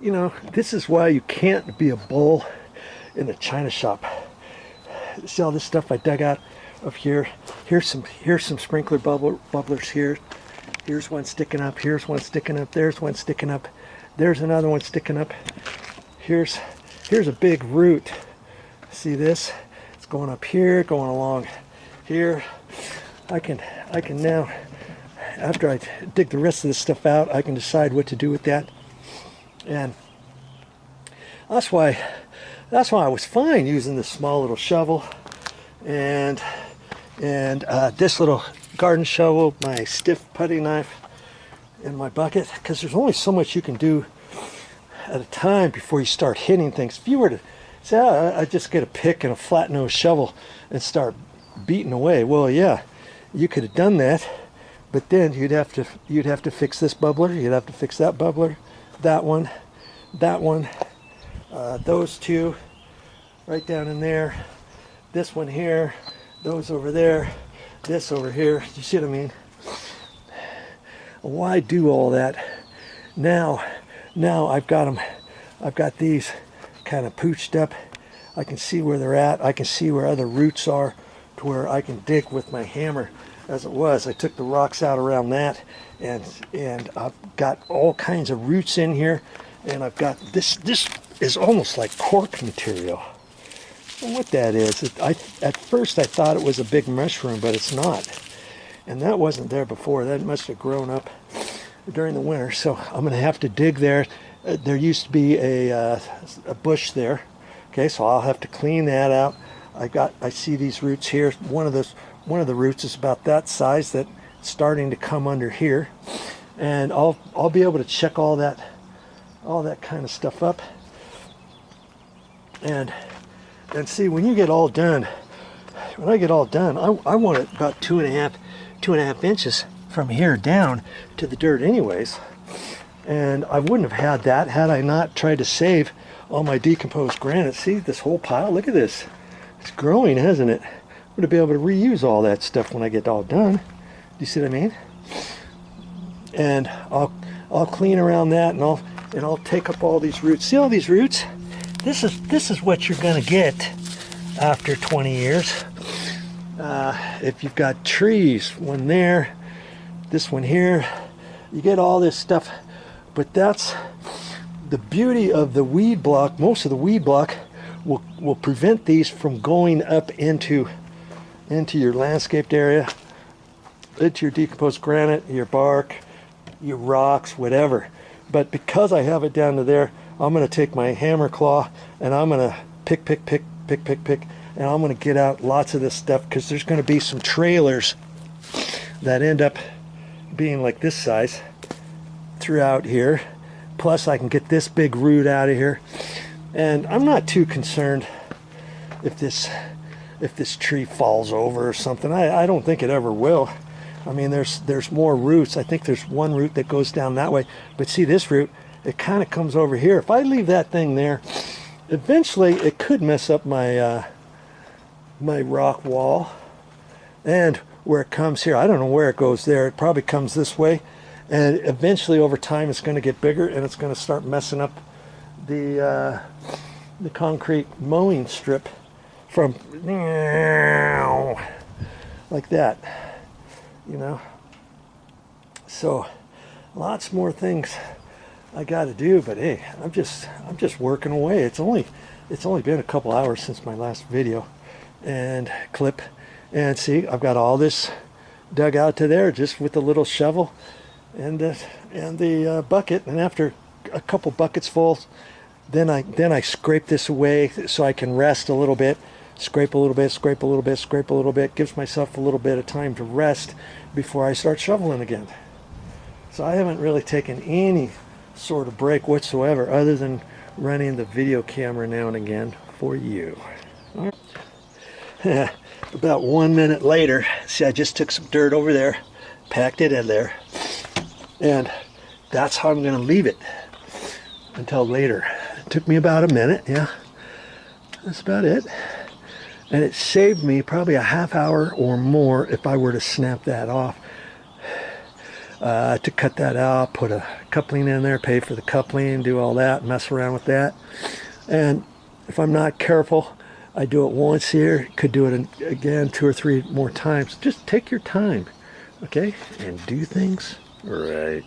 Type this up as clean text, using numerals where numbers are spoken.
you know, this is why you can't be a bull in a china shop. See all this stuff I dug out of here? Here's some sprinkler bubblers here. Here's one sticking up. Here's one sticking up. There's one sticking up. There's another one sticking up. Here's a big root. See this? It's going up here, going along here. I can now, after I dig the rest of this stuff out, I can decide what to do with that. And that's why I was fine using this small little shovel and this little garden shovel, my stiff putty knife, and my bucket, because there's only so much you can do at a time before you start hitting things. If you were to say, oh, I just get a pick and a flat nose shovel and start beating away, well, yeah, you could have done that, but then you'd have to fix this bubbler, you'd have to fix that bubbler, that one, those two right down in there, this one here, those over there, this over here. You see what I mean? Why do all that? Now I've got these kind of pooched up. I can see where they're at. I can see where other roots are, to where I can dig with my hammer. As it was, I took the rocks out around that, and I've got all kinds of roots in here, and I've got this is almost like cork material. And what that is, at first I thought it was a big mushroom, but it's not. And that wasn't there before. That must have grown up during the winter. So I'm going to have to dig there. There used to be a bush there. Okay, so I'll have to clean that out. I see these roots here. One of the roots is about that size, that's starting to come under here, and I'll be able to check all that kind of stuff up. And see, when you get all done, when I get all done, I want it about two and a half inches from here down to the dirt anyways. And I wouldn't have had that had I not tried to save all my decomposed granite. See this whole pile? Look at this. It's growing, hasn't it? I'm going to be able to reuse all that stuff when I get all done. Do you see what I mean? And I'll clean around that, and I'll take up all these roots. See all these roots? This is what you're going to get after 20 years. If you've got trees, one there, this one here, you get all this stuff. But that's the beauty of the weed block. Most of the weed block will prevent these from going up into your landscaped area, into your decomposed granite, your bark, your rocks, whatever. But because I have it down to there, I'm going to take my hammer claw and I'm going to pick, and I'm going to get out lots of this stuff, because there's going to be some trailers that end up being like this size throughout here. Plus I can get this big root out of here, and I'm not too concerned if this tree falls over or something. I don't think it ever will. I mean, there's more roots. I think there's one root that goes down that way, but see this root, it kind of comes over here. If I leave that thing there, eventually it could mess up my my rock wall. And where it comes here, I don't know where it goes there. It probably comes this way, and eventually over time it's going to get bigger, and it's going to start messing up the concrete mowing strip from like that, you know. So lots more things I got to do, but hey, I'm just working away. It's only been a couple hours since my last video and clip, and see, I've got all this dug out to there just with the little shovel and the bucket. And after a couple buckets full, then I scrape this away so I can rest a little bit. Scrape a little bit, scrape a little bit, scrape a little bit. Gives myself a little bit of time to rest before I start shoveling again. So I haven't really taken any sort of break whatsoever, other than running the video camera now and again for you. All right. About 1 minute later, see, I just took some dirt over there, packed it in there, and that's how I'm going to leave it until later. It took me about a minute, yeah, that's about it. And it saved me probably a half hour or more if I were to snap that off. to cut that out, put a coupling in there, pay for the coupling, do all that, mess around with that. And if I'm not careful, I do it once here, could do it again 2 or 3 more times. Just take your time, okay, and do things right.